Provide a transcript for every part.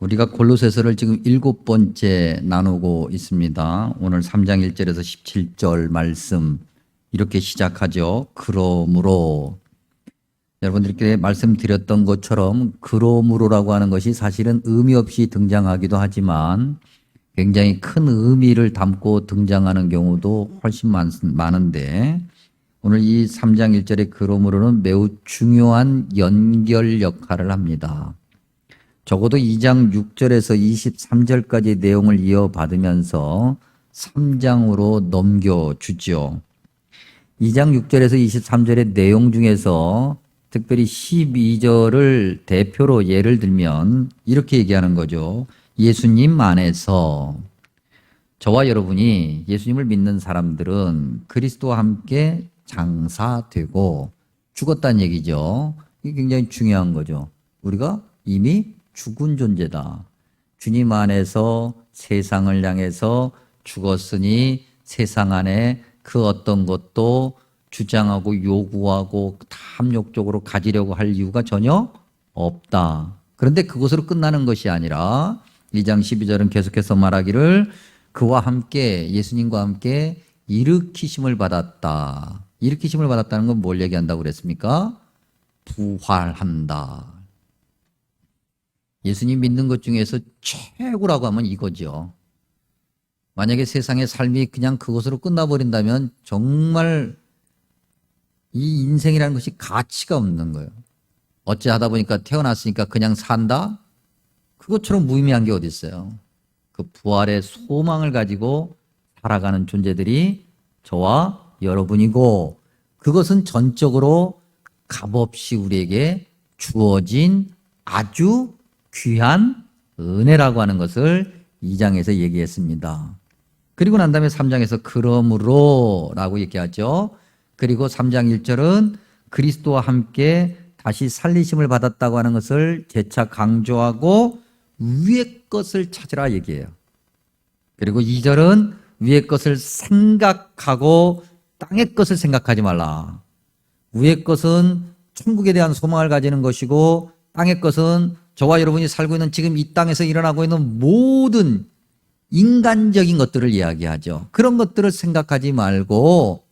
우리가 골로새서를 지금 7번째 나누고 있습니다. 오늘 3장 1절에서 17절 말씀 이렇게 시작하죠. 그러므로 여러분들께 말씀드렸던 것처럼 그러므로라고 하는 것이 사실은 의미 없이 등장하기도 하지만 굉장히 큰 의미를 담고 등장하는 경우도 훨씬 많은데 오늘 이 3장 1절의 그러므로는 매우 중요한 연결 역할을 합니다. 적어도 2장 6절에서 23절까지 내용을 이어받으면서 3장으로 넘겨주죠. 2장 6절에서 23절의 내용 중에서 특별히 12절을 대표로 예를 들면 이렇게 얘기하는 거죠. 예수님 안에서 저와 여러분이 예수님을 믿는 사람들은 그리스도와 함께 장사되고 죽었다는 얘기죠. 이게 굉장히 중요한 거죠. 우리가 이미 죽은 존재다. 주님 안에서 세상을 향해서 죽었으니 세상 안에 그 어떤 것도 주장하고 요구하고 탐욕적으로 가지려고 할 이유가 전혀 없다. 그런데 그것으로 끝나는 것이 아니라 2장 12절은 계속해서 말하기를 그와 함께 예수님과 함께 일으키심을 받았다. 일으키심을 받았다는 건 뭘 얘기한다고 그랬습니까? 부활한다. 예수님 믿는 것 중에서 최고라고 하면 이거죠. 만약에 세상의 삶이 그냥 그것으로 끝나버린다면 정말 이 인생이라는 것이 가치가 없는 거예요. 어찌 하다 보니까 태어났으니까 그냥 산다? 그것처럼 무의미한 게 어디 있어요. 그 부활의 소망을 가지고 살아가는 존재들이 저와 여러분이고 그것은 전적으로 값없이 우리에게 주어진 아주 귀한 은혜라고 하는 것을 2장에서 얘기했습니다. 그리고 난 다음에 3장에서 그러므로 라고 얘기하죠. 그리고 3장 1절은 그리스도와 함께 다시 살리심을 받았다고 하는 것을 재차 강조하고 위의 것을 찾으라 얘기해요. 그리고 2절은 위의 것을 생각하고 땅의 것을 생각하지 말라. 위의 것은 천국에 대한 소망을 가지는 것이고 땅의 것은 저와 여러분이 살고 있는 지금 이 땅에서 일어나고 있는 모든 인간적인 것들을 이야기하죠. 그런 것들을 생각하지 말고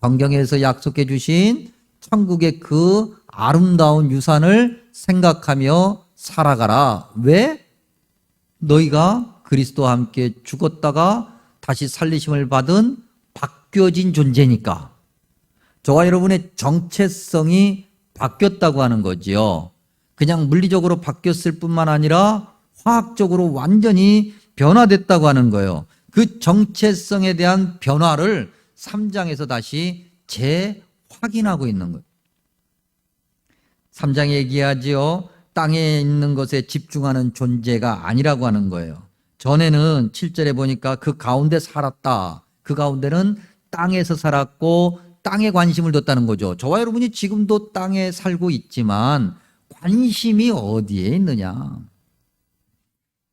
성경에서 약속해 주신 천국의 그 아름다운 유산을 생각하며 살아가라. 왜? 너희가 그리스도와 함께 죽었다가 다시 살리심을 받은 바뀌어진 존재니까. 저와 여러분의 정체성이 바뀌었다고 하는 거지요. 그냥 물리적으로 바뀌었을 뿐만 아니라 화학적으로 완전히 변화됐다고 하는 거예요. 그 정체성에 대한 변화를 3장에서 다시 재확인하고 있는 거예요. 3장에 얘기하지요. 땅에 있는 것에 집중하는 존재가 아니라고 하는 거예요. 전에는 7절에 보니까 그 가운데 살았다. 그 가운데는 땅에서 살았고 땅에 관심을 뒀다는 거죠. 저와 여러분이 지금도 땅에 살고 있지만 관심이 어디에 있느냐.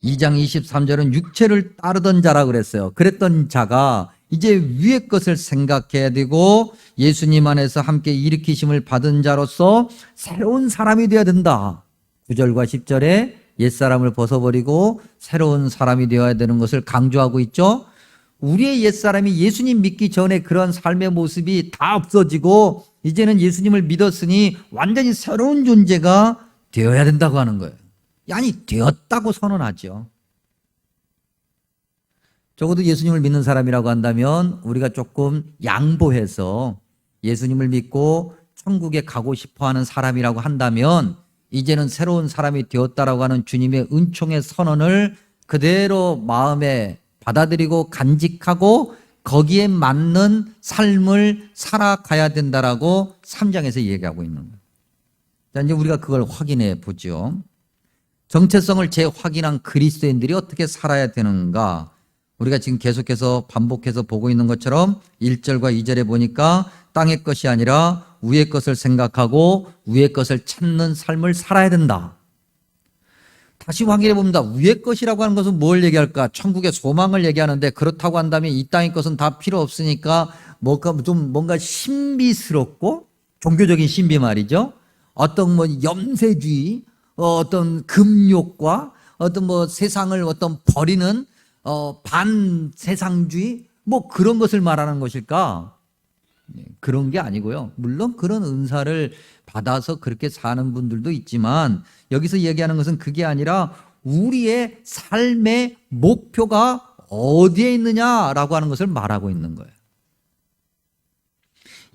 2장 23절은 육체를 따르던 자라 그랬어요. 그랬던 자가 이제 위의 것을 생각해야 되고 예수님 안에서 함께 일으키심을 받은 자로서 새로운 사람이 되어야 된다. 9절과 10절에 옛사람을 벗어버리고 새로운 사람이 되어야 되는 것을 강조하고 있죠. 우리의 옛사람이 예수님 믿기 전에 그런 삶의 모습이 다 없어지고 이제는 예수님을 믿었으니 완전히 새로운 존재가 되어야 된다고 하는 거예요. 아니 되었다고 선언하죠. 적어도 예수님을 믿는 사람이라고 한다면 우리가 조금 양보해서 예수님을 믿고 천국에 가고 싶어하는 사람이라고 한다면 이제는 새로운 사람이 되었다라고 하는 주님의 은총의 선언을 그대로 마음에 받아들이고 간직하고 거기에 맞는 삶을 살아가야 된다라고 3장에서 얘기하고 있는 거예요. 자, 이제 우리가 그걸 확인해 보죠. 정체성을 재확인한 그리스도인들이 어떻게 살아야 되는가? 우리가 지금 계속해서 반복해서 보고 있는 것처럼 1절과 2절에 보니까 땅의 것이 아니라 위의 것을 생각하고 위의 것을 찾는 삶을 살아야 된다. 다시 확인해 봅니다. 위의 것이라고 하는 것은 뭘 얘기할까? 천국의 소망을 얘기하는데 그렇다고 한다면 이 땅의 것은 다 필요 없으니까 뭔가 신비스럽고 종교적인 신비 말이죠. 어떤 염세주의, 어떤 금욕과 어떤 뭐 세상을 어떤 버리는 반세상주의 뭐 그런 것을 말하는 것일까? 그런 게 아니고요. 물론 그런 은사를 받아서 그렇게 사는 분들도 있지만 여기서 얘기하는 것은 그게 아니라 우리의 삶의 목표가 어디에 있느냐라고 하는 것을 말하고 있는 거예요.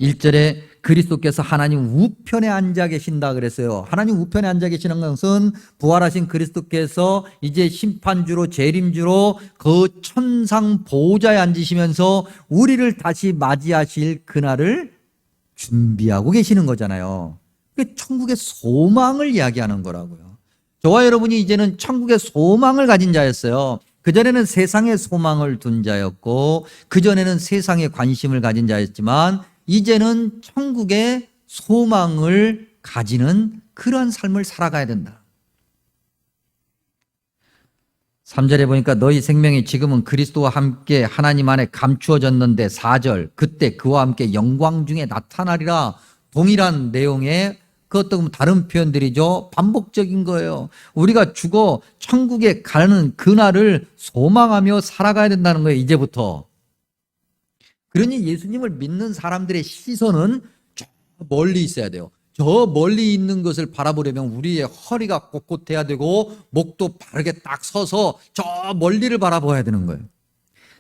1절에 그리스도께서 하나님 우편에 앉아 계신다 그랬어요. 하나님 우편에 앉아 계시는 것은 부활하신 그리스도께서 이제 심판주로 재림주로 그 천상 보좌에 앉으시면서 우리를 다시 맞이하실 그날을 준비하고 계시는 거잖아요. 그게 천국의 소망을 이야기하는 거라고요. 저와 여러분이 이제는 천국의 소망을 가진 자였어요. 그전에는 세상의 소망을 둔 자였고 그전에는 세상에 관심을 가진 자였지만 이제는 천국의 소망을 가지는 그러한 삶을 살아가야 된다. 3절에 보니까 너희 생명이 지금은 그리스도와 함께 하나님 안에 감추어졌는데 4절 그때 그와 함께 영광 중에 나타나리라. 동일한 내용의 그것도 다른 표현들이죠. 반복적인 거예요. 우리가 죽어 천국에 가는 그날을 소망하며 살아가야 된다는 거예요. 이제부터. 그러니 예수님을 믿는 사람들의 시선은 저 멀리 있어야 돼요. 저 멀리 있는 것을 바라보려면 우리의 허리가 꼿꼿해야 되고 목도 바르게 딱 서서 저 멀리를 바라봐야 되는 거예요.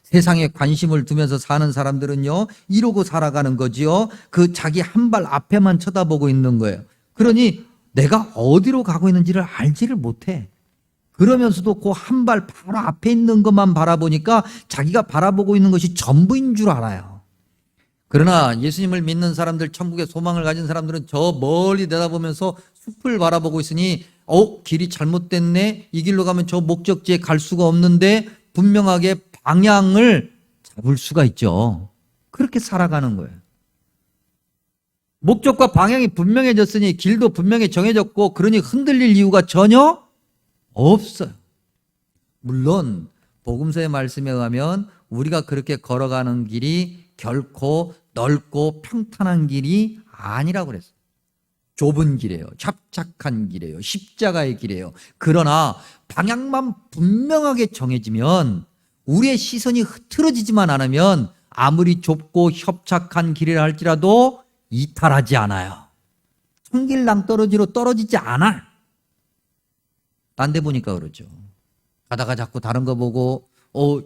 세상에 관심을 두면서 사는 사람들은요, 이러고 살아가는 거지요. 그 자기 한 발 앞에만 쳐다보고 있는 거예요. 그러니 내가 어디로 가고 있는지를 알지를 못해. 그러면서도 그 한 발 바로 앞에 있는 것만 바라보니까 자기가 바라보고 있는 것이 전부인 줄 알아요. 그러나 예수님을 믿는 사람들, 천국의 소망을 가진 사람들은 저 멀리 내다보면서 숲을 바라보고 있으니 길이 잘못됐네. 이 길로 가면 저 목적지에 갈 수가 없는데 분명하게 방향을 잡을 수가 있죠. 그렇게 살아가는 거예요. 목적과 방향이 분명해졌으니 길도 분명히 정해졌고 그러니 흔들릴 이유가 전혀 없어요. 물론 복음서의 말씀에 의하면 우리가 그렇게 걸어가는 길이 결코 넓고 평탄한 길이 아니라고 그랬어요. 좁은 길이에요. 협착한 길이에요. 십자가의 길이에요. 그러나 방향만 분명하게 정해지면 우리의 시선이 흐트러지지만 않으면 아무리 좁고 협착한 길이라 할지라도 이탈하지 않아요. 천길 낭떠러지로 떨어지지 않아. 딴 데 보니까 그러죠. 가다가 자꾸 다른 거 보고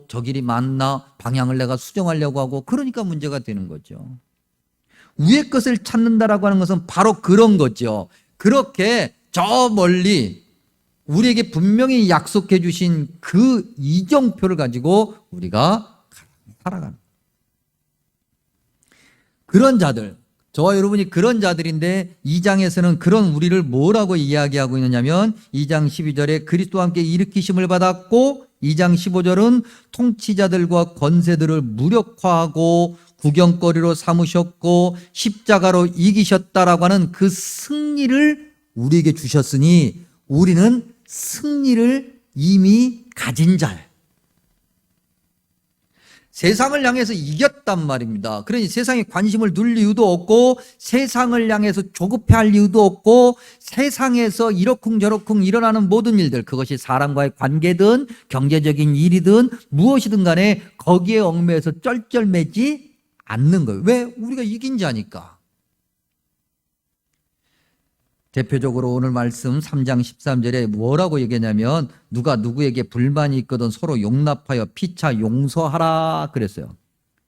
저 길이 맞나? 방향을 내가 수정하려고 하고 그러니까 문제가 되는 거죠. 위의 것을 찾는다라고 하는 것은 바로 그런 거죠. 그렇게 저 멀리 우리에게 분명히 약속해 주신 그 이정표를 가지고 우리가 살아가는 그런 자들, 저와 여러분이 그런 자들인데 2장에서는 그런 우리를 뭐라고 이야기하고 있느냐면 2장 12절에 그리스도와 함께 일으키심을 받았고 2장 15절은 통치자들과 권세들을 무력화하고 구경거리로 삼으셨고 십자가로 이기셨다라고 하는 그 승리를 우리에게 주셨으니 우리는 승리를 이미 가진 자예요. 세상을 향해서 이겼단 말입니다. 그러니 세상에 관심을 둘 이유도 없고 세상을 향해서 조급해할 이유도 없고 세상에서 이러쿵저러쿵 일어나는 모든 일들, 그것이 사람과의 관계든 경제적인 일이든 무엇이든 간에 거기에 얽매여서 쩔쩔매지 않는 거예요. 왜? 우리가 이긴 자니까. 대표적으로 오늘 말씀 3장 13절에 뭐라고 얘기하냐면 누가 누구에게 불만이 있거든 서로 용납하여 피차 용서하라 그랬어요.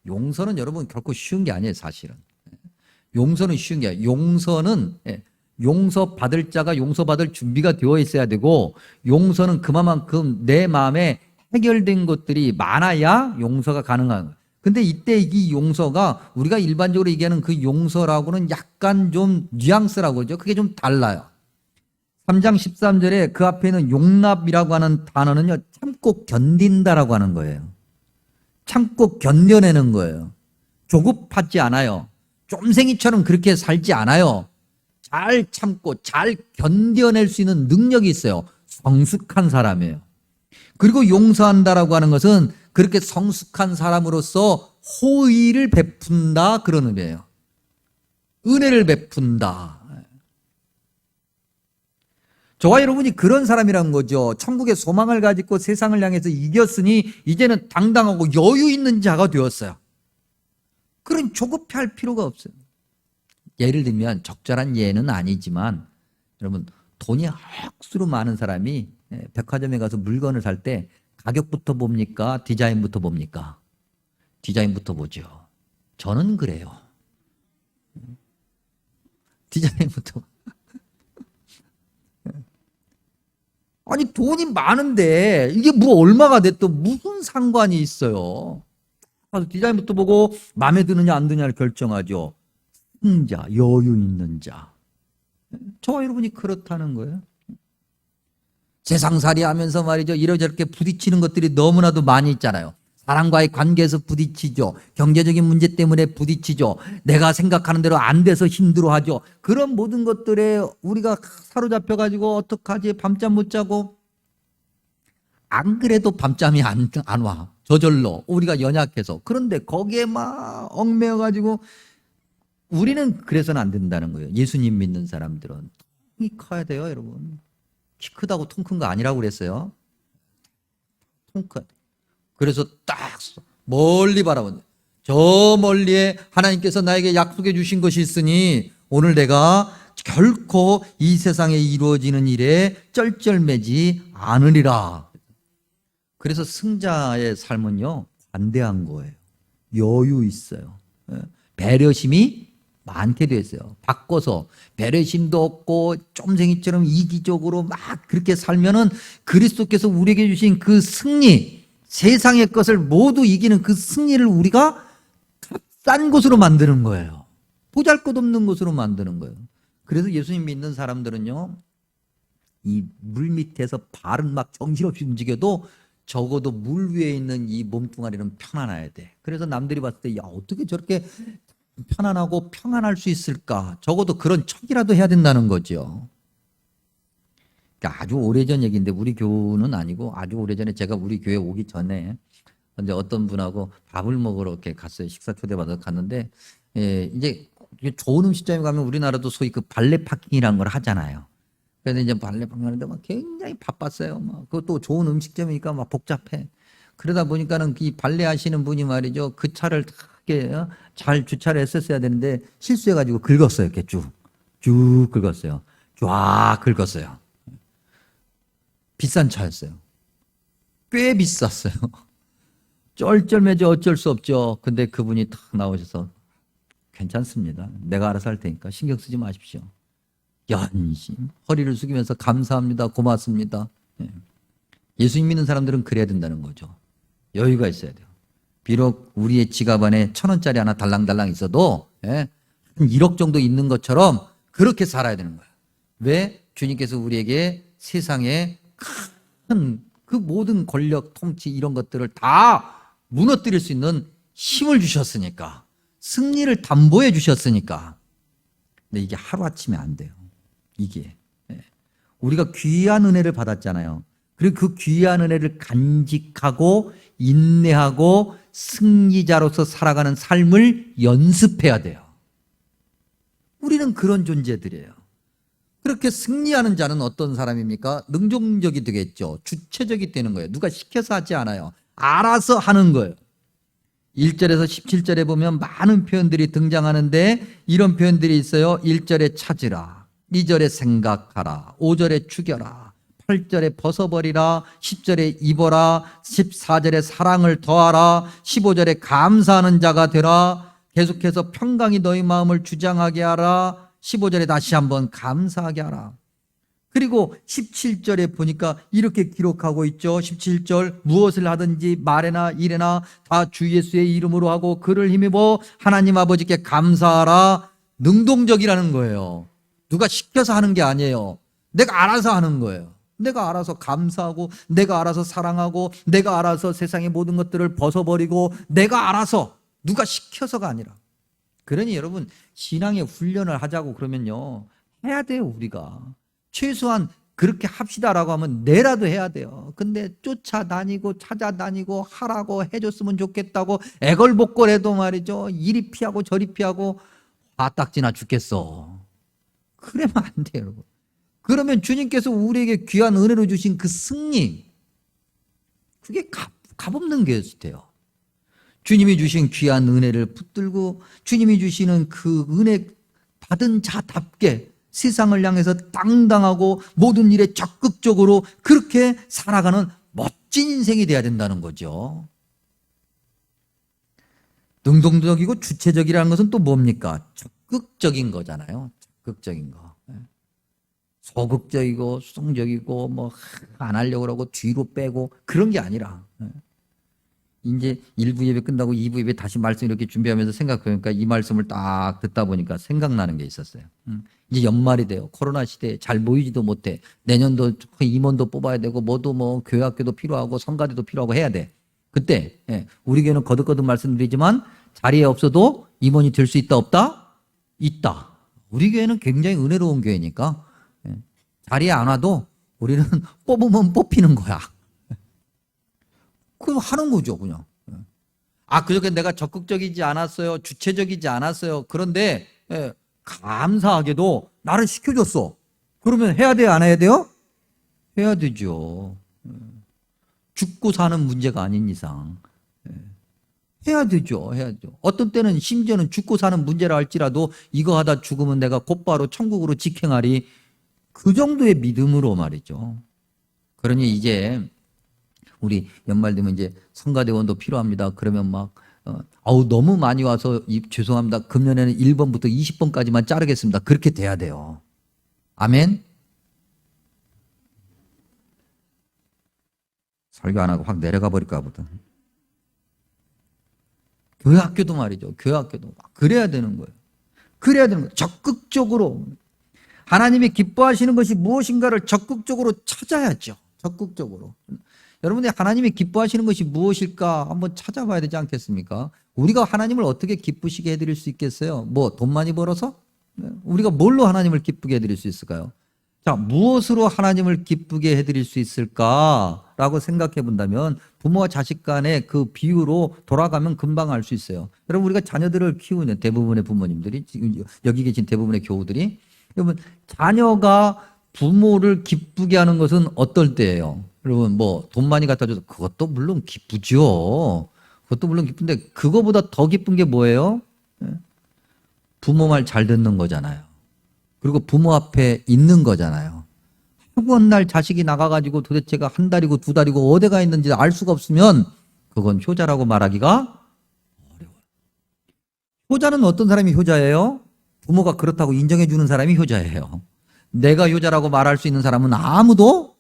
용서는 여러분 결코 쉬운 게 아니에요. 사실은. 용서는 쉬운 게 아니에요. 용서는 용서받을 자가 용서받을 준비가 되어 있어야 되고 용서는 그만큼 내 마음에 해결된 것들이 많아야 용서가 가능한 거예요. 근데 이때 이 용서가 우리가 일반적으로 얘기하는 그 용서라고는 약간 좀 뉘앙스라고 그러죠. 그게 좀 달라요. 3장 13절에 그 앞에 있는 용납이라고 하는 단어는요, 참고 견딘다라고 하는 거예요. 참고 견뎌내는 거예요. 조급하지 않아요. 쫌생이처럼 그렇게 살지 않아요. 잘 참고 잘 견뎌낼 수 있는 능력이 있어요. 성숙한 사람이에요. 그리고 용서한다라고 하는 것은 그렇게 성숙한 사람으로서 호의를 베푼다 그런 의미예요. 은혜를 베푼다. 저와 여러분이 그런 사람이란 거죠. 천국의 소망을 가지고 세상을 향해서 이겼으니 이제는 당당하고 여유 있는 자가 되었어요. 그런 조급해할 필요가 없어요. 예를 들면 적절한 예는 아니지만 여러분 돈이 억수로 많은 사람이 백화점에 가서 물건을 살 때 가격부터 봅니까? 디자인부터 봅니까? 디자인부터 보죠. 저는 그래요. 디자인부터. 아니 돈이 많은데 이게 뭐 얼마가 됐든 무슨 상관이 있어요. 가서 디자인부터 보고 마음에 드느냐 안 드느냐를 결정하죠. 승자, 여유 있는 자. 저와 여러분이 그렇다는 거예요. 세상살이 하면서 말이죠. 이러저렇게 부딪히는 것들이 너무나도 많이 있잖아요. 사람과의 관계에서 부딪히죠. 경제적인 문제 때문에 부딪히죠. 내가 생각하는 대로 안 돼서 힘들어하죠. 그런 모든 것들에 우리가 사로잡혀가지고 어떡하지? 밤잠 못 자고. 안 그래도 밤잠이 안 와. 저절로. 우리가 연약해서. 그런데 거기에 막 얽매여가지고 우리는 그래서는 안 된다는 거예요. 예수님 믿는 사람들은. 통이 커야 돼요, 여러분. 키 크다고 통 큰 거 아니라고 그랬어요. 통 커야 돼. 그래서 딱 멀리 바라본다. 저 멀리에 하나님께서 나에게 약속해 주신 것이 있으니 오늘 내가 결코 이 세상에 이루어지는 일에 쩔쩔매지 않으리라. 그래서 승자의 삶은요, 관대한 거예요. 여유 있어요. 배려심이 많게 됐어요. 바꿔서 배려심도 없고 쫌생이처럼 이기적으로 막 그렇게 살면은 그리스도께서 우리에게 주신 그 승리, 세상의 것을 모두 이기는 그 승리를 우리가 싼 곳으로 만드는 거예요. 보잘것없는 곳으로 만드는 거예요. 그래서 예수님 믿는 사람들은요, 이 물 밑에서 발은 막 정신없이 움직여도 적어도 물 위에 있는 이 몸뚱아리는 편안해야 돼. 그래서 남들이 봤을 때, 야, 어떻게 저렇게 편안하고 평안할 수 있을까? 적어도 그런 척이라도 해야 된다는 거죠. 그러니까 아주 오래전 얘기인데 우리 교우는 아니고 아주 오래전에 제가 우리 교회 오기 전에 이제 어떤 분하고 밥을 먹으러 이렇게 갔어요. 식사 초대받아서 갔는데 이제 좋은 음식점에 가면 우리나라도 소위 그 발레 파킹이라는 걸 하잖아요. 그래서 이제 발레 파킹 하는데 막 굉장히 바빴어요. 막 그것도 좋은 음식점이니까 막 복잡해. 그러다 보니까는 이 발레 하시는 분이 말이죠. 그 차를 잘 주차를 했었어야 되는데 실수해가지고 긁었어요. 이렇게 쭉 긁었어요. 쫙 긁었어요. 비싼 차였어요. 꽤 비쌌어요. 쩔쩔매죠. 어쩔 수 없죠. 근데 그분이 탁 나오셔서 괜찮습니다. 내가 알아서 할 테니까 신경 쓰지 마십시오. 연심 허리를 숙이면서 감사합니다. 고맙습니다. 예수님 믿는 사람들은 그래야 된다는 거죠. 여유가 있어야 돼요. 비록 우리의 지갑 안에 1,000원짜리 하나 달랑달랑 있어도 한 1억 정도 있는 것처럼 그렇게 살아야 되는 거예요. 왜? 주님께서 우리에게 세상에 큰 그 모든 권력, 통치 이런 것들을 다 무너뜨릴 수 있는 힘을 주셨으니까, 승리를 담보해 주셨으니까. 근데 이게 하루아침에 안 돼요. 이게 우리가 귀한 은혜를 받았잖아요. 그리고 그 귀한 은혜를 간직하고 인내하고 승리자로서 살아가는 삶을 연습해야 돼요. 우리는 그런 존재들이에요. 그렇게 승리하는 자는 어떤 사람입니까? 능동적이 되겠죠. 주체적이 되는 거예요. 누가 시켜서 하지 않아요. 알아서 하는 거예요. 1절에서 17절에 보면 많은 표현들이 등장하는데 이런 표현들이 있어요. 1절에 찾으라, 2절에 생각하라, 5절에 죽여라, 8절에 벗어버리라, 10절에 입어라, 14절에 사랑을 더하라, 15절에 감사하는 자가 되라, 계속해서 평강이 너희 마음을 주장하게 하라, 15절에 다시 한번 감사하게 하라. 그리고 17절에 보니까 이렇게 기록하고 있죠. 17절 무엇을 하든지 말에나 일에나 다 주 예수의 이름으로 하고 그를 힘입어 하나님 아버지께 감사하라. 능동적이라는 거예요. 누가 시켜서 하는 게 아니에요. 내가 알아서 하는 거예요. 내가 알아서 감사하고 내가 알아서 사랑하고 내가 알아서 세상의 모든 것들을 벗어버리고 내가 알아서, 누가 시켜서가 아니라. 그러니 여러분, 신앙의 훈련을 하자고 그러면요, 해야 돼요. 우리가 최소한 그렇게 합시다라고 하면 내라도 해야 돼요. 근데 쫓아다니고 찾아다니고 하라고 해줬으면 좋겠다고 애걸복걸해도 말이죠, 이리 피하고 저리 피하고 화딱지나 죽겠어. 그러면 안 돼요, 여러분. 그러면 주님께서 우리에게 귀한 은혜로 주신 그 승리, 그게 값없는 게였대요. 주님이 주신 귀한 은혜를 붙들고 주님이 주시는 그 은혜 받은 자답게 세상을 향해서 당당하고 모든 일에 적극적으로 그렇게 살아가는 멋진 인생이 돼야 된다는 거죠. 능동적이고 주체적이라는 것은 또 뭡니까? 적극적인 거잖아요. 적극적인 거. 소극적이고 수동적이고 뭐 안 하려고 그러고 뒤로 빼고 그런 게 아니라, 이제 1부 예배 끝나고 2부 예배 다시 말씀 이렇게 준비하면서 생각해보니까 이 말씀을 딱 듣다 보니까 생각나는 게 있었어요. 이제 연말이 돼요. 코로나 시대에 잘 모이지도 못해. 내년도 임원도 뽑아야 되고 뭐도 뭐 교회학교도 필요하고 성가대도 필요하고 해야 돼. 그때 우리 교회는 거듭거듭 말씀드리지만 자리에 없어도 임원이 될 수 있다 없다? 있다. 우리 교회는 굉장히 은혜로운 교회니까 자리에 안 와도 우리는 뽑으면 뽑히는 거야. 그럼 하는 거죠, 그냥. 그저께 내가 적극적이지 않았어요. 주체적이지 않았어요. 그런데 감사하게도 나를 시켜줬어. 그러면 해야 돼요, 안 해야 돼요? 해야 되죠. 죽고 사는 문제가 아닌 이상 해야 되죠. 해야죠. 어떤 때는 심지어는 죽고 사는 문제라 할지라도 이거 하다 죽으면 내가 곧바로 천국으로 직행하리, 그 정도의 믿음으로 말이죠. 그러니 이제 우리 연말 되면 이제 성가대원도 필요합니다. 그러면 막 너무 많이 와서 죄송합니다. 금년에는 1번부터 20번까지만 자르겠습니다. 그렇게 돼야 돼요. 아멘. 설교 안 하고 확 내려가 버릴까 보다. 교회 학교도 말이죠. 교회 학교도 그래야 되는 거예요. 그래야 되는 거예요. 적극적으로 하나님이 기뻐하시는 것이 무엇인가를 적극적으로 찾아야죠. 적극적으로. 여러분들 하나님이 기뻐하시는 것이 무엇일까 한번 찾아봐야 되지 않겠습니까? 우리가 하나님을 어떻게 기쁘시게 해드릴 수 있겠어요? 뭐 돈 많이 벌어서? 우리가 뭘로 하나님을 기쁘게 해드릴 수 있을까요? 자, 무엇으로 하나님을 기쁘게 해드릴 수 있을까라고 생각해 본다면 부모와 자식 간의 그 비유로 돌아가면 금방 알 수 있어요. 여러분, 우리가 자녀들을 키우는 대부분의 부모님들이, 지금 여기 계신 대부분의 교우들이, 여러분, 자녀가 부모를 기쁘게 하는 것은 어떨 때예요? 여러분, 뭐 돈 많이 갖다 줘서 그것도 물론 기쁘죠. 그것도 물론 기쁜데 그거보다 더 기쁜 게 뭐예요? 부모 말 잘 듣는 거잖아요. 그리고 부모 앞에 있는 거잖아요. 한번 날 자식이 나가가지고 도대체가 한 달이고 두 달이고 어디가 있는지 알 수가 없으면 그건 효자라고 말하기가 어려워요. 효자는 어떤 사람이 효자예요? 부모가 그렇다고 인정해 주는 사람이 효자예요. 내가 효자라고 말할 수 있는 사람은 아무도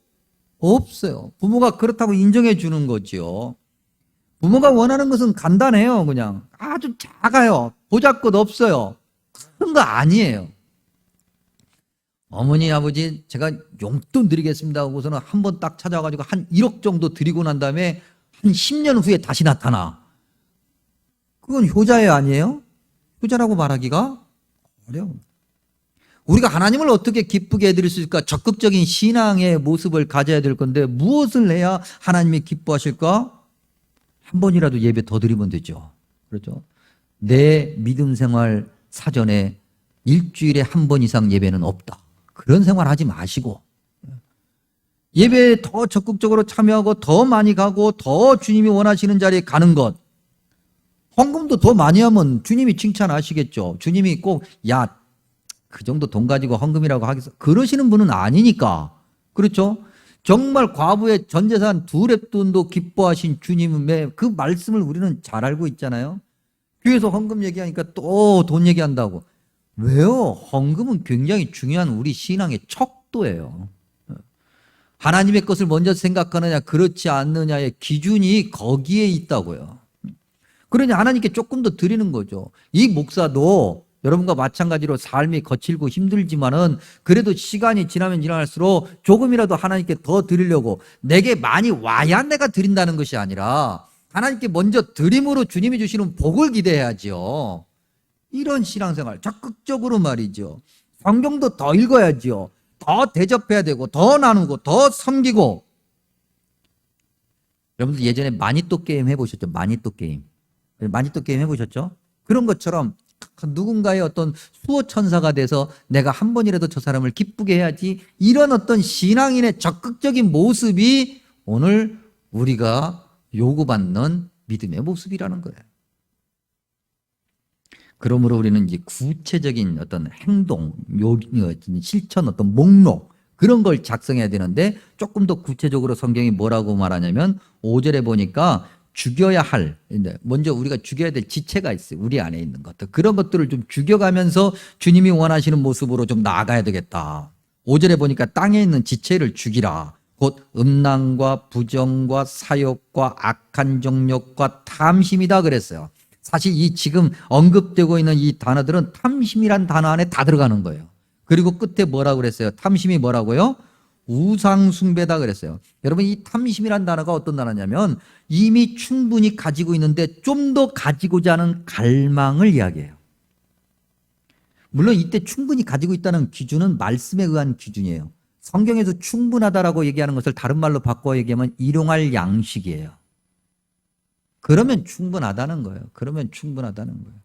없어요. 부모가 그렇다고 인정해 주는 거죠. 부모가 원하는 것은 간단해요. 그냥 아주 작아요. 보잘것 없어요. 큰 거 아니에요. 어머니 아버지 제가 용돈 드리겠습니다 하고서는 한 번 딱 찾아가지고 한 1억 정도 드리고 난 다음에 한 10년 후에 다시 나타나. 그건 효자예요, 아니에요? 효자라고 말하기가 어려워. 우리가 하나님을 어떻게 기쁘게 해드릴 수 있을까? 적극적인 신앙의 모습을 가져야 될 건데 무엇을 해야 하나님이 기뻐하실까? 한 번이라도 예배 더 드리면 되죠. 그렇죠? 내 믿음 생활 사전에 일주일에 한 번 이상 예배는 없다. 그런 생활 하지 마시고 예배에 더 적극적으로 참여하고 더 많이 가고 더 주님이 원하시는 자리에 가는 것. 헌금도 더 많이 하면 주님이 칭찬하시겠죠. 주님이 꼭 그 정도 돈 가지고 헌금이라고 하겠어. 그러시는 분은 아니니까. 그렇죠? 정말 과부의 전 재산 2랩돈도 기뻐하신 주님의 그 말씀을 우리는 잘 알고 있잖아요. 교회에서 헌금 얘기하니까 또 돈 얘기한다고. 왜요? 헌금은 굉장히 중요한 우리 신앙의 척도예요. 하나님의 것을 먼저 생각하느냐 그렇지 않느냐의 기준이 거기에 있다고요. 그러니 하나님께 조금 더 드리는 거죠. 이 목사도 여러분과 마찬가지로 삶이 거칠고 힘들지만은 그래도 시간이 지나면 지날수록 조금이라도 하나님께 더 드리려고, 내게 많이 와야 내가 드린다는 것이 아니라 하나님께 먼저 드림으로 주님이 주시는 복을 기대해야죠. 이런 신앙생활 적극적으로 말이죠. 성경도 더 읽어야죠. 더 대접해야 되고 더 나누고 더 섬기고. 여러분들 예전에 마니또 게임 해보셨죠? 마니또 게임 해보셨죠? 그런 것처럼 누군가의 어떤 수호천사가 돼서 내가 한 번이라도 저 사람을 기쁘게 해야지, 이런 어떤 신앙인의 적극적인 모습이 오늘 우리가 요구받는 믿음의 모습이라는 거예요. 그러므로 우리는 이제 구체적인 어떤 행동, 실천, 어떤 목록, 그런 걸 작성해야 되는데, 조금 더 구체적으로 성경이 뭐라고 말하냐면 5절에 보니까 죽여야 할, 먼저 우리가 죽여야 될 지체가 있어요. 우리 안에 있는 것들. 그런 것들을 좀 죽여가면서 주님이 원하시는 모습으로 좀 나아가야 되겠다. 5절에 보니까 땅에 있는 지체를 죽이라. 곧 음란과 부정과 사욕과 악한 정욕과 탐심이다 그랬어요. 사실 이 지금 언급되고 있는 이 단어들은 탐심이란 단어 안에 다 들어가는 거예요. 그리고 끝에 뭐라고 그랬어요? 탐심이 뭐라고요? 우상숭배다 그랬어요. 여러분, 이 탐심이란 단어가 어떤 단어냐면 이미 충분히 가지고 있는데 좀 더 가지고자 하는 갈망을 이야기해요. 물론 이때 충분히 가지고 있다는 기준은 말씀에 의한 기준이에요. 성경에서 충분하다라고 얘기하는 것을 다른 말로 바꿔 얘기하면 일용할 양식이에요. 그러면 충분하다는 거예요. 그러면 충분하다는 거예요.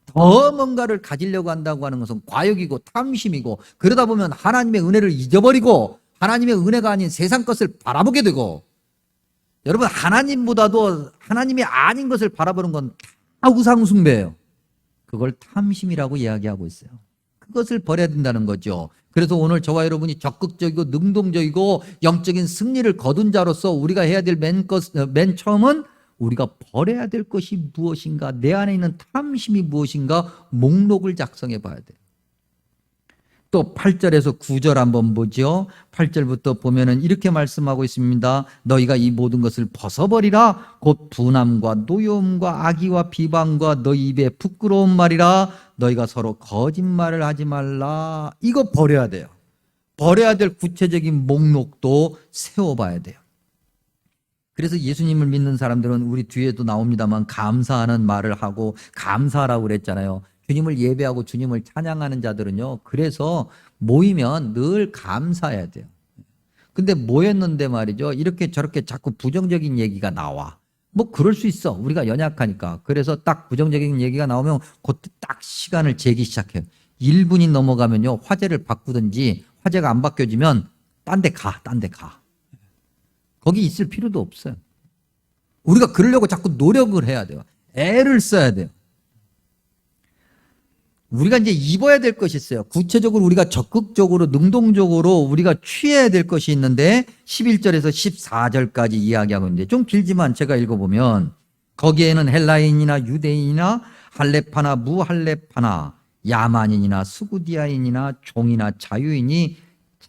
더 뭔가를 가지려고 한다고 하는 것은 과욕이고 탐심이고, 그러다 보면 하나님의 은혜를 잊어버리고 하나님의 은혜가 아닌 세상 것을 바라보게 되고, 여러분, 하나님보다도 하나님이 아닌 것을 바라보는 건 다 우상숭배예요. 그걸 탐심이라고 이야기하고 있어요. 그것을 버려야 된다는 거죠. 그래서 오늘 저와 여러분이 적극적이고 능동적이고 영적인 승리를 거둔 자로서 우리가 해야 될 맨 처음은 우리가 버려야 될 것이 무엇인가, 내 안에 있는 탐심이 무엇인가 목록을 작성해 봐야 돼요. 또 8절에서 9절 한번 보죠. 8절부터 보면은 이렇게 말씀하고 있습니다. 너희가 이 모든 것을 벗어버리라. 곧 분함과 노여움과 악의와 비방과 너희 입에 부끄러운 말이라. 너희가 서로 거짓말을 하지 말라. 이거 버려야 돼요. 버려야 될 구체적인 목록도 세워봐야 돼요. 그래서 예수님을 믿는 사람들은 우리 뒤에도 나옵니다만 감사하는 말을 하고 감사하라고 그랬잖아요. 주님을 예배하고 주님을 찬양하는 자들은요, 그래서 모이면 늘 감사해야 돼요. 근데 모였는데 말이죠, 이렇게 저렇게 자꾸 부정적인 얘기가 나와. 뭐 그럴 수 있어. 우리가 연약하니까. 그래서 딱 부정적인 얘기가 나오면 그때 딱 시간을 재기 시작해요. 1분이 넘어가면요, 화제를 바꾸든지, 화제가 안 바뀌어지면 딴 데 가. 거기 있을 필요도 없어요. 우리가 그러려고 자꾸 노력을 해야 돼요. 애를 써야 돼요. 우리가 이제 입어야 될 것이 있어요. 구체적으로 우리가 적극적으로 능동적으로 우리가 취해야 될 것이 있는데 11절에서 14절까지 이야기하고 있는데 좀 길지만 제가 읽어보면, 거기에는 헬라인이나 유대인이나 할레파나 무할레파나 야만인이나 스구디아인이나 종이나 자유인이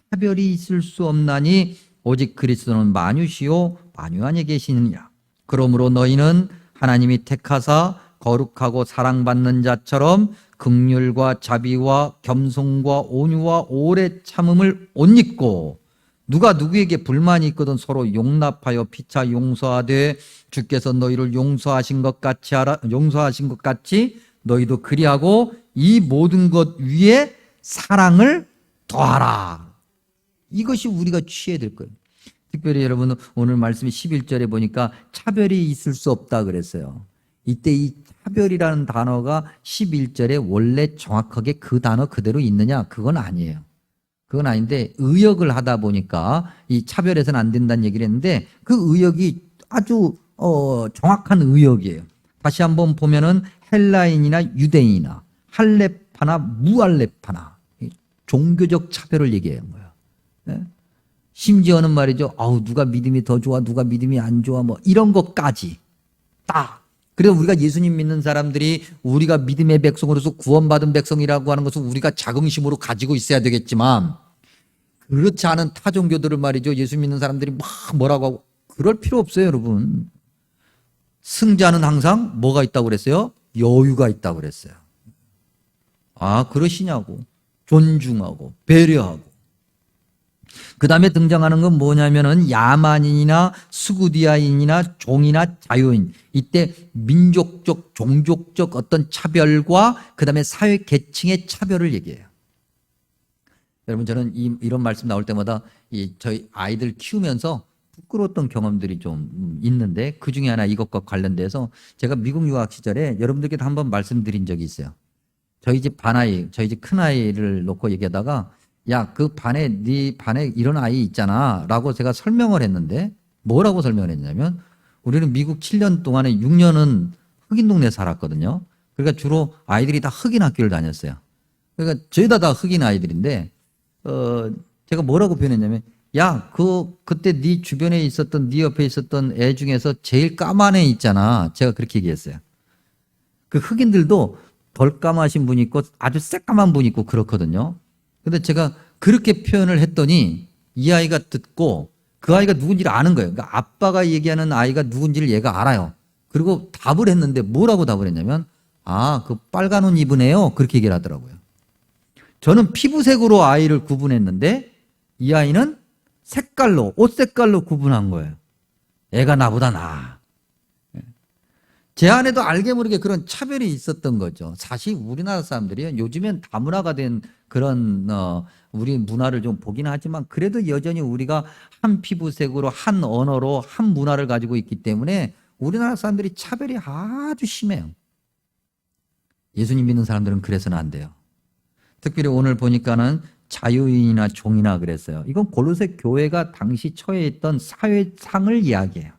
차별이 있을 수 없나니 오직 그리스도는 만유시요 만유 안에 계시느니라. 그러므로 너희는 하나님이 택하사 거룩하고 사랑받는 자처럼 긍휼과 자비와 겸손과 온유와 오래 참음을 옷 입고, 누가 누구에게 불만이 있거든 서로 용납하여 피차 용서하되 주께서 너희를 용서하신 것 같이 너희도 그리하고 이 모든 것 위에 사랑을 더하라. 이것이 우리가 취해야 될 거예요. 특별히 여러분, 오늘 말씀이 11절에 보니까 차별이 있을 수 없다 그랬어요. 이때 이 차별이라는 단어가 11절에 원래 정확하게 그 단어 그대로 있느냐? 그건 아니에요. 그건 아닌데 의역을 하다 보니까 이 차별해서는 안 된다는 얘기를 했는데, 그 의역이 아주 정확한 의역이에요. 다시 한번 보면은 헬라인이나 유대인이나 할레파나 무할레파나, 종교적 차별을 얘기하는 거예요. 네? 심지어는 말이죠, 누가 믿음이 더 좋아, 누가 믿음이 안 좋아, 뭐 이런 것까지 딱. 그래서 우리가 예수님 믿는 사람들이 우리가 믿음의 백성으로서 구원받은 백성이라고 하는 것은 우리가 자긍심으로 가지고 있어야 되겠지만, 그렇지 않은 타 종교들을 말이죠, 예수 믿는 사람들이 막 뭐라고 하고, 그럴 필요 없어요. 여러분, 승자는 항상 뭐가 있다고 그랬어요? 여유가 있다고 그랬어요. 그러시냐고. 존중하고 배려하고. 그 다음에 등장하는 건 뭐냐면은 야만인이나 스구디아인이나 종이나 자유인. 이때 민족적, 종족적 어떤 차별과 그 다음에 사회 계층의 차별을 얘기해요. 여러분, 저는 이런 말씀 나올 때마다 저희 아이들 키우면서 부끄러웠던 경험들이 좀 있는데 그 중에 하나 이것과 관련돼서 제가 미국 유학 시절에 여러분들께도 한번 말씀드린 적이 있어요. 저희 집 반아이, 저희 집 큰아이를 놓고 얘기하다가 야, 그 네 반에 이런 아이 있잖아 라고 제가 설명을 했는데 뭐라고 설명을 했냐면 우리는 미국 7년 동안에 6년은 흑인 동네에 살았거든요. 그러니까 주로 아이들이 다 흑인 학교를 다녔어요. 그러니까 저희다 다 흑인 아이들인데 제가 뭐라고 표현했냐면 야, 그때 네 주변에 있었던 네 옆에 있었던 애 중에서 제일 까만 애 있잖아. 제가 그렇게 얘기했어요. 그 흑인들도 덜 까마신 분이 있고 아주 새까만 분이 있고 그렇거든요. 근데 제가 그렇게 표현을 했더니 이 아이가 듣고 그 아이가 누군지를 아는 거예요. 그러니까 아빠가 얘기하는 아이가 누군지를 얘가 알아요. 그리고 답을 했는데 뭐라고 답을 했냐면 아, 그 빨간 옷 입은 애요. 그렇게 얘기를 하더라고요. 저는 피부색으로 아이를 구분했는데 이 아이는 색깔로, 옷 색깔로 구분한 거예요. 애가 나보다 나아. 제 안에도 알게 모르게 그런 차별이 있었던 거죠. 사실 우리나라 사람들이 요즘엔 다문화가 된 그런 우리 문화를 좀 보긴 하지만 그래도 여전히 우리가 한 피부색으로 한 언어로 한 문화를 가지고 있기 때문에 우리나라 사람들이 차별이 아주 심해요. 예수님 믿는 사람들은 그래서는 안 돼요. 특별히 오늘 보니까는 자유인이나 종이나 그랬어요. 이건 골로새 교회가 당시 처해 있던 사회상을 이야기해요.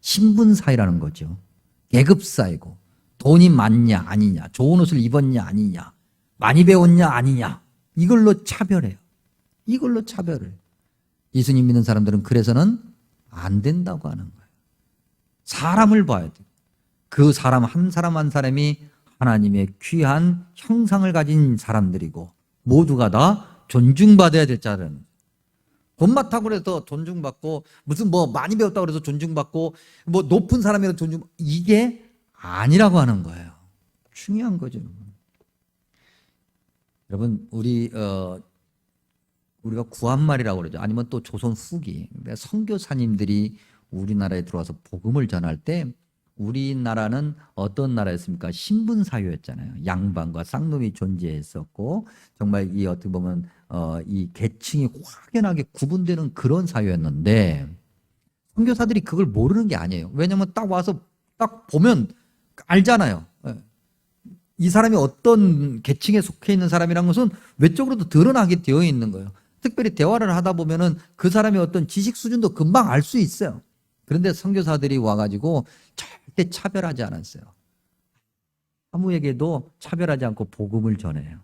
신분사회라는 거죠. 계급사회고 돈이 많냐 아니냐, 좋은 옷을 입었냐 아니냐, 많이 배웠냐 아니냐, 이걸로 차별해요. 이걸로 차별을. 예수님 믿는 사람들은 그래서는 안 된다고 하는 거예요. 사람을 봐야 돼요. 그 사람 한 사람 한 사람이 하나님의 귀한 형상을 가진 사람들이고 모두가 다 존중받아야 될 자라는. 돈 많다고 해서 존중받고 무슨 뭐 많이 배웠다고 해서 존중받고 뭐 높은 사람이라서 이게 아니라고 하는 거예요. 중요한 거죠. 여러분 우리가 구한말이라고 그러죠. 아니면 또 조선 후기 선교사님들이 우리나라에 들어와서 복음을 전할 때 우리나라는 어떤 나라였습니까? 신분사회였잖아요. 양반과 쌍놈이 존재했었고 정말 이 어떻게 보면 이 계층이 확연하게 구분되는 그런 사회였는데 선교사들이 그걸 모르는 게 아니에요. 왜냐하면 딱 와서 딱 보면 알잖아요. 이 사람이 어떤 계층에 속해 있는 사람이라는 것은 외적으로도 드러나게 되어 있는 거예요. 특별히 대화를 하다 보면은 그 사람의 어떤 지식 수준도 금방 알 수 있어요. 그런데 선교사들이 와가지고 절대 차별하지 않았어요. 아무에게도 차별하지 않고 복음을 전해요.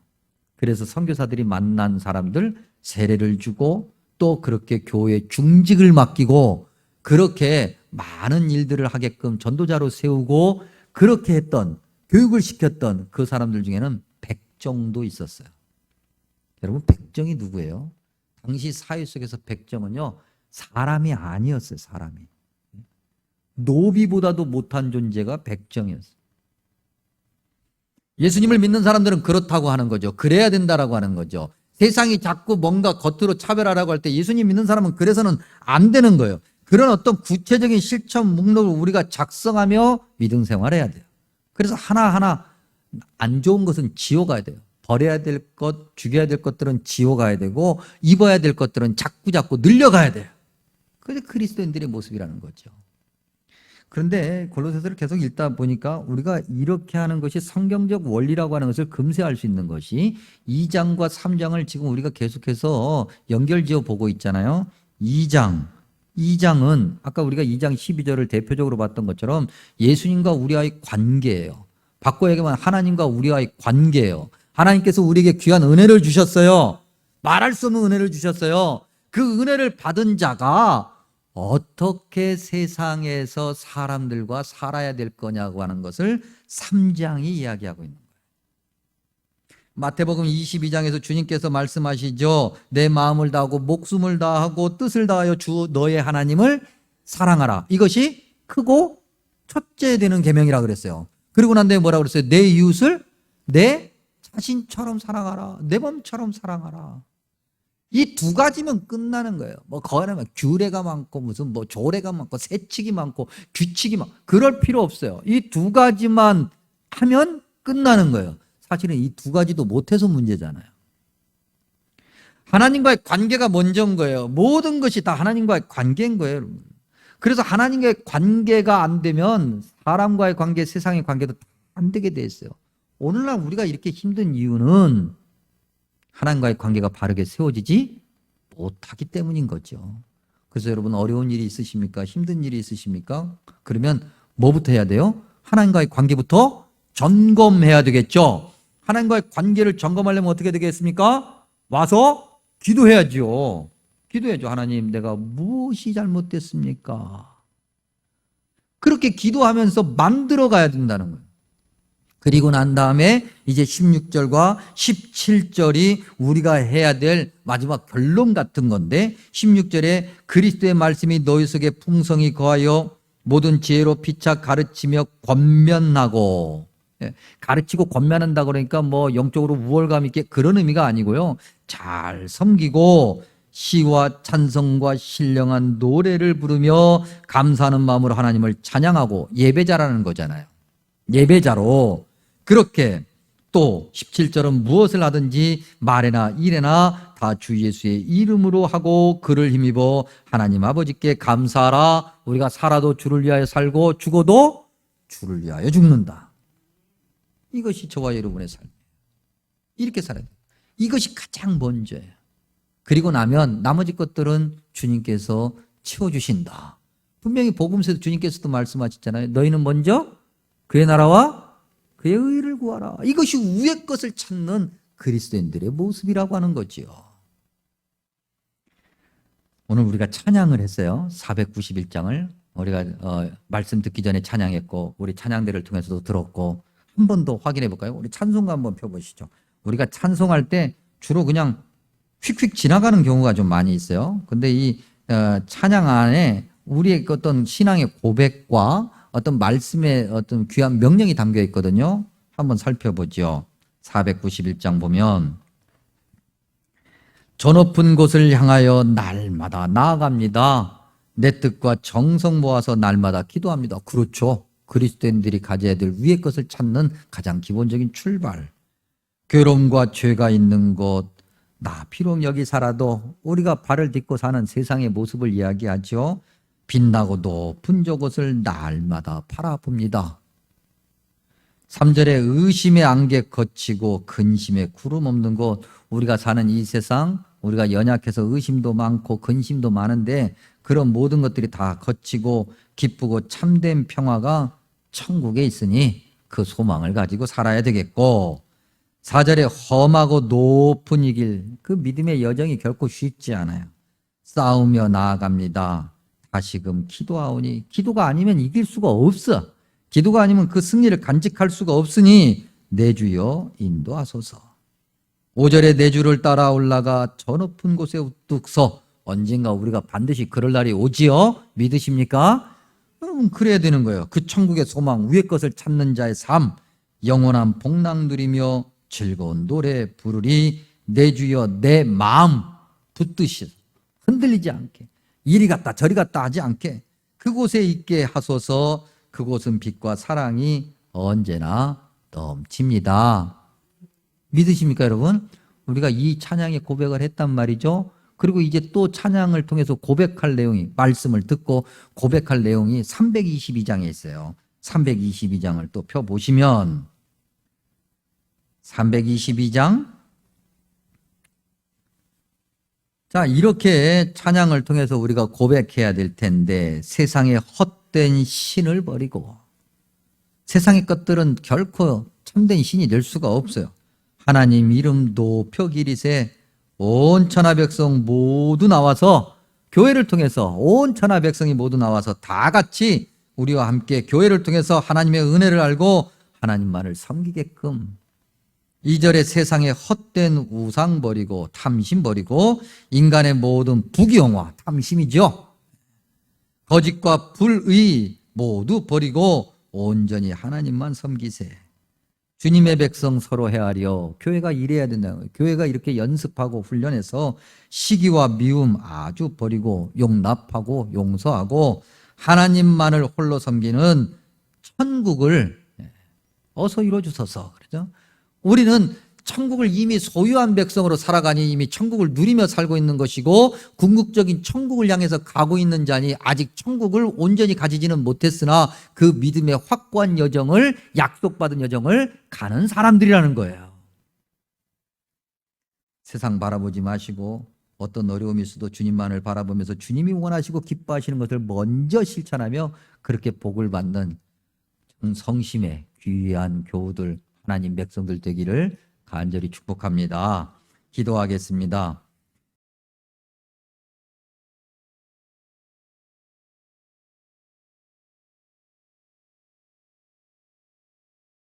그래서 선교사들이 만난 사람들 세례를 주고 또 그렇게 교회 중직을 맡기고 그렇게 많은 일들을 하게끔 전도자로 세우고 그렇게 했던 교육을 시켰던 그 사람들 중에는 백정도 있었어요. 여러분 백정이 누구예요? 당시 사회 속에서 백정은요 사람이 아니었어요. 사람이. 노비보다도 못한 존재가 백정이었어요. 예수님을 믿는 사람들은 그렇다고 하는 거죠. 그래야 된다라고 하는 거죠. 세상이 자꾸 뭔가 겉으로 차별하라고 할 때 예수님 믿는 사람은 그래서는 안 되는 거예요. 그런 어떤 구체적인 실천 목록을 우리가 작성하며 믿음 생활해야 돼요. 그래서 하나하나 안 좋은 것은 지워가야 돼요. 버려야 될 것, 죽여야 될 것들은 지워가야 되고 입어야 될 것들은 자꾸 늘려가야 돼요. 그게 그리스도인들의 모습이라는 거죠. 그런데 골로새서를 계속 읽다 보니까 우리가 이렇게 하는 것이 성경적 원리라고 하는 것을 금세 알 수 있는 것이 2장과 3장을 지금 우리가 계속해서 연결지어 보고 있잖아요. 2장은 아까 우리가 2장 12절을 대표적으로 봤던 것처럼 예수님과 우리와의 관계예요. 바꿔 얘기하면 하나님과 우리와의 관계예요. 하나님께서 우리에게 귀한 은혜를 주셨어요. 말할 수 없는 은혜를 주셨어요. 그 은혜를 받은 자가 어떻게 세상에서 사람들과 살아야 될 거냐고 하는 것을 3장이 이야기하고 있는 거예요. 마태복음 22장에서 주님께서 말씀하시죠. 내 마음을 다하고 목숨을 다하고 뜻을 다하여 주 너의 하나님을 사랑하라. 이것이 크고 첫째 되는 계명이라 그랬어요. 그리고 난 다음에 뭐라고 그랬어요? 내 이웃을 내 자신처럼 사랑하라. 내 몸처럼 사랑하라. 이 두 가지면 끝나는 거예요. 뭐 거기는 규례가 많고 무슨 뭐 조례가 많고 세칙이 많고 규칙이 많고 그럴 필요 없어요. 이 두 가지만 하면 끝나는 거예요. 사실은 이 두 가지도 못해서 문제잖아요. 하나님과의 관계가 먼저인 거예요. 모든 것이 다 하나님과의 관계인 거예요, 여러분. 그래서 하나님과의 관계가 안 되면 사람과의 관계, 세상의 관계도 안 되게 돼 있어요. 오늘날 우리가 이렇게 힘든 이유는 하나님과의 관계가 바르게 세워지지 못하기 때문인 거죠. 그래서 여러분 어려운 일이 있으십니까? 힘든 일이 있으십니까? 그러면 뭐부터 해야 돼요? 하나님과의 관계부터 점검해야 되겠죠. 하나님과의 관계를 점검하려면 어떻게 되겠습니까? 와서 기도해야죠. 기도해야죠. 하나님, 내가 무엇이 잘못됐습니까? 그렇게 기도하면서 만들어 가야 된다는 거예요. 그리고 난 다음에 이제 16절과 17절이 우리가 해야 될 마지막 결론 같은 건데, 16절에 그리스도의 말씀이 너희 속에 풍성히 거하여 모든 지혜로 피차 가르치며 권면하고, 가르치고 권면한다 그러니까 뭐 영적으로 우월감 있게 그런 의미가 아니고요. 잘 섬기고 시와 찬송과 신령한 노래를 부르며 감사하는 마음으로 하나님을 찬양하고, 예배자라는 거잖아요. 예배자로 그렇게, 또 17절은 무엇을 하든지 말에나 일에나 다 주 예수의 이름으로 하고 그를 힘입어 하나님 아버지께 감사하라. 우리가 살아도 주를 위하여 살고 죽어도 주를 위하여 죽는다. 이것이 저와 여러분의 삶이에요. 이렇게 살아야 돼요. 이것이 가장 먼저예요. 그리고 나면 나머지 것들은 주님께서 채워주신다. 분명히 복음서에도 주님께서도 말씀하셨잖아요. 너희는 먼저 그의 나라와 그의 의를 구하라. 이것이 위의 것을 찾는 그리스도인들의 모습이라고 하는 거지요. 오늘 우리가 찬양을 했어요. 491장을 우리가 말씀 듣기 전에 찬양했고, 우리 찬양대를 통해서도 들었고, 한 번 더 확인해 볼까요? 우리 찬송가 한번 펴보시죠. 우리가 찬송할 때 주로 그냥 휙휙 지나가는 경우가 좀 많이 있어요. 근데 이 찬양 안에 우리의 어떤 신앙의 고백과 어떤 말씀의 어떤 귀한 명령이 담겨 있거든요. 한번 살펴보죠. 491장 보면, 저 높은 곳을 향하여 날마다 나아갑니다. 내 뜻과 정성 모아서 날마다 기도합니다. 그렇죠. 그리스도인들이 가져야 될 위의 것을 찾는 가장 기본적인 출발. 괴로움과 죄가 있는 곳, 나 비록 여기 살아도 우리가 발을 딛고 사는 세상의 모습을 이야기하죠. 빛나고 높은 저곳을 날마다 바라봅니다. 3절에 의심의 안개 거치고 근심의 구름 없는 곳, 우리가 사는 이 세상, 우리가 연약해서 의심도 많고 근심도 많은데 그런 모든 것들이 다 거치고 기쁘고 참된 평화가 천국에 있으니 그 소망을 가지고 살아야 되겠고, 4절에 험하고 높은 이 길, 그 믿음의 여정이 결코 쉽지 않아요. 싸우며 나아갑니다. 다시금 기도하오니, 기도가 아니면 이길 수가 없어. 기도가 아니면 그 승리를 간직할 수가 없으니 내 주여 인도하소서. 5절에 내 주를 따라 올라가 저 높은 곳에 우뚝 서, 언젠가 우리가 반드시 그럴 날이 오지요. 믿으십니까? 그래야 되는 거예요. 그 천국의 소망, 위의 것을 찾는 자의 삶, 영원한 복락 누리며 즐거운 노래 부르리. 내 주여 내 마음 붙듯이 흔들리지 않게, 이리 갔다 저리 갔다 하지 않게 그곳에 있게 하소서. 그곳은 빛과 사랑이 언제나 넘칩니다. 믿으십니까 여러분? 우리가 이 찬양의 고백을 했단 말이죠. 그리고 이제 또 찬양을 통해서 고백할 내용이, 말씀을 듣고 고백할 내용이 322장에 있어요. 322장을 또 펴보시면 322장, 자, 이렇게 찬양을 통해서 우리가 고백해야 될 텐데, 세상의 헛된 신을 버리고, 세상의 것들은 결코 참된 신이 될 수가 없어요. 하나님 이름 높여 기리세. 온 천하 백성 모두 나와서, 교회를 통해서 온 천하 백성이 모두 나와서 다 같이 우리와 함께 교회를 통해서 하나님의 은혜를 알고 하나님만을 섬기게끔, 2절에 세상의 헛된 우상 버리고 탐심 버리고, 인간의 모든 부귀영화, 탐심이죠. 거짓과 불의 모두 버리고 온전히 하나님만 섬기세. 주님의 백성 서로 헤아려. 교회가 이래야 된다는 거예요. 교회가 이렇게 연습하고 훈련해서 시기와 미움 아주 버리고 용납하고 용서하고 하나님만을 홀로 섬기는 천국을 어서 이루어주소서. 그렇죠? 우리는 천국을 이미 소유한 백성으로 살아가니 이미 천국을 누리며 살고 있는 것이고 궁극적인 천국을 향해서 가고 있는 자니 아직 천국을 온전히 가지지는 못했으나 그 믿음의 확고한 여정을 약속받은 여정을 가는 사람들이라는 거예요. 세상 바라보지 마시고 어떤 어려움이 있어도 주님만을 바라보면서 주님이 원하시고 기뻐하시는 것을 먼저 실천하며 그렇게 복을 받는 성심의 귀한 교우들 하나님 백성들 되기를 간절히 축복합니다. 기도하겠습니다.